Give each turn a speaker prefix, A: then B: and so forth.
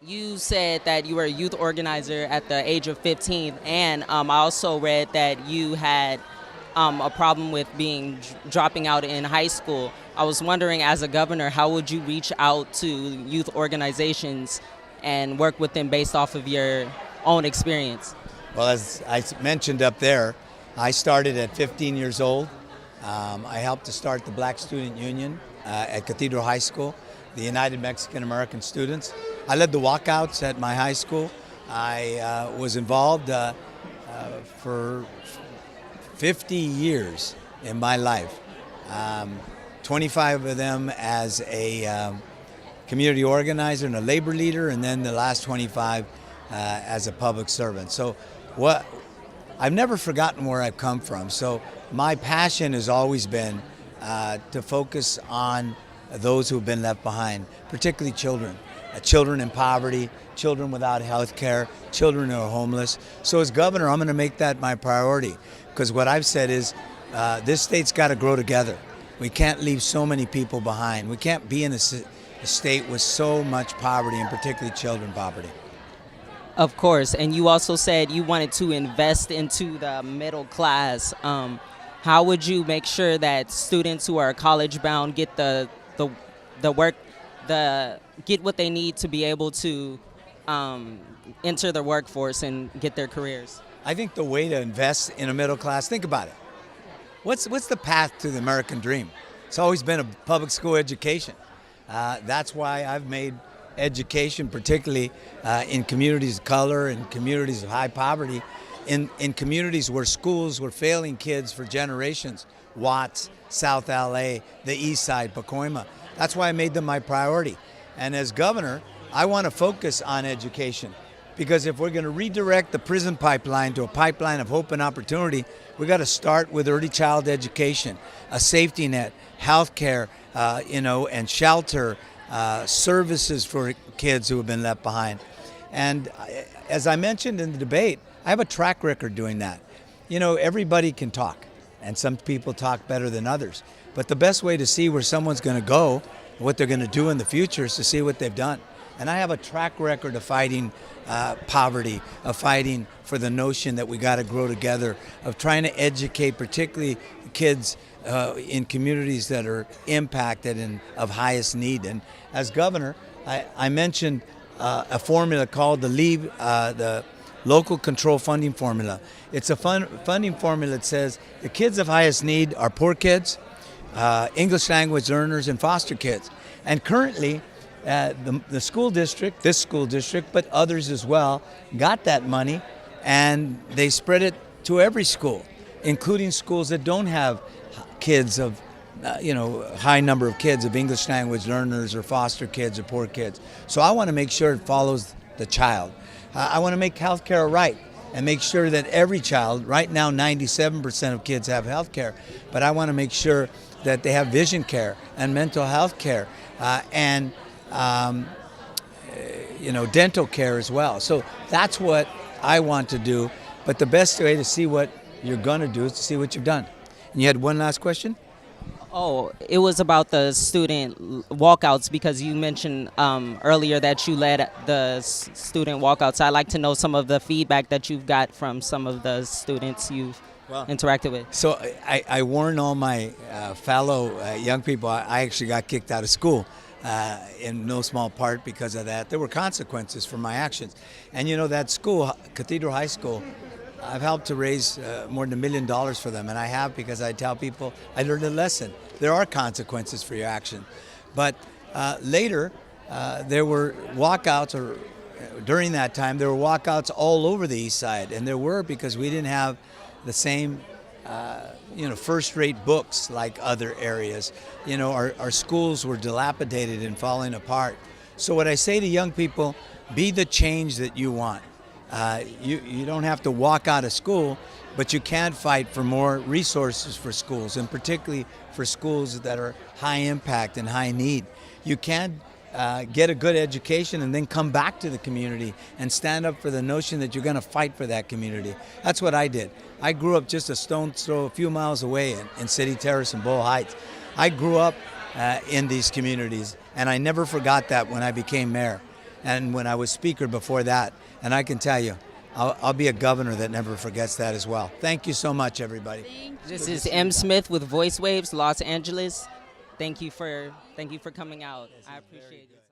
A: You said that you were a youth organizer at the age of 15, and I also read that you had a problem with dropping out in high school. I was wondering, as a governor, how would you reach out to youth organizations and work with them based off of your own experience?
B: Well, as I mentioned up there, I started at 15 years old. I helped to start the Black Student Union at Cathedral High School, the United Mexican American Students. I led the walkouts at my high school. I was involved for 50 years in my life, 25 of them as a community organizer and a labor leader, and then the last 25 as a public servant. So I've never forgotten where I've come from. So my passion has always been to focus on those who have been left behind, particularly children. Children in poverty, children without health care, children who are homeless. So as governor, I'm going to make that my priority, because what I've said is this state's got to grow together. We can't leave so many people behind. We can't be in a state with so much poverty, and particularly children poverty.
A: Of course, and you also said you wanted to invest into the middle class. How would you make sure that students who are college bound get the get what they need to be able to enter the workforce and get their careers?
B: I think the way to invest in a middle class, think about it. What's the path to the American dream? It's always been a public school education. That's why I've made education, particularly in communities of color and communities of high poverty, in communities where schools were failing kids for generations, Watts, South LA, the East Side, Pacoima. That's why I made them my priority. And as governor, I want to focus on education, because if we're going to redirect the prison pipeline to a pipeline of hope and opportunity, we got to start with early child education, a safety net, health care, and shelter, services for kids who have been left behind. And as I mentioned in the debate, I have a track record doing that. Everybody can talk, and some people talk better than others. But the best way to see where someone's going to go, what they're going to do in the future, is to see what they've done. And I have a track record of fighting poverty, of fighting for the notion that we got to grow together, of trying to educate particularly kids in communities that are impacted and of highest need. And as governor, I mentioned a formula called the Local Control Funding Formula. It's a funding formula that says the kids of highest need are poor kids, English language learners, and foster kids. And currently, the school district, this school district, but others as well, got that money, and they spread it to every school, including schools that don't have kids of, high number of kids of English language learners or foster kids or poor kids. So I want to make sure it follows the child. I want to make health care a right and make sure that every child, right now 97% of kids have health care, but I want to make sure that they have vision care and mental health care and dental care as well. So that's what I want to do. But the best way to see what you're going to do is to see what you've done. And you had one last question?
A: Oh, it was about the student walkouts, because you mentioned earlier that you led the student walkouts. I'd like to know some of the feedback that you've got from some of the students you've interacted with.
B: So I warn all my fellow young people, I actually got kicked out of school in no small part because of that. There were consequences for my actions. And that school, Cathedral High School, I've helped to raise more than $1 million for them, and I have because I tell people I learned a lesson. There are consequences for your action. But later, there were walkouts, or during that time, there were walkouts all over the East Side, and there were because we didn't have the same first-rate books like other areas. Our schools were dilapidated and falling apart. So what I say to young people, be the change that you want. You don't have to walk out of school, but you can fight for more resources for schools, and particularly for schools that are high impact and high need. You can get a good education and then come back to the community and stand up for the notion that you're going to fight for that community. That's what I did. I grew up just a stone's throw, a few miles away in City Terrace and Bow Heights. I grew up in these communities, and I never forgot that when I became mayor. and when I was speaker before that. And I can tell you, I'll be a governor that never forgets that as well. Thank you so much, everybody.
A: This is M. Smith with Voice Waves, Los Angeles. Thank you for coming out. I appreciate it.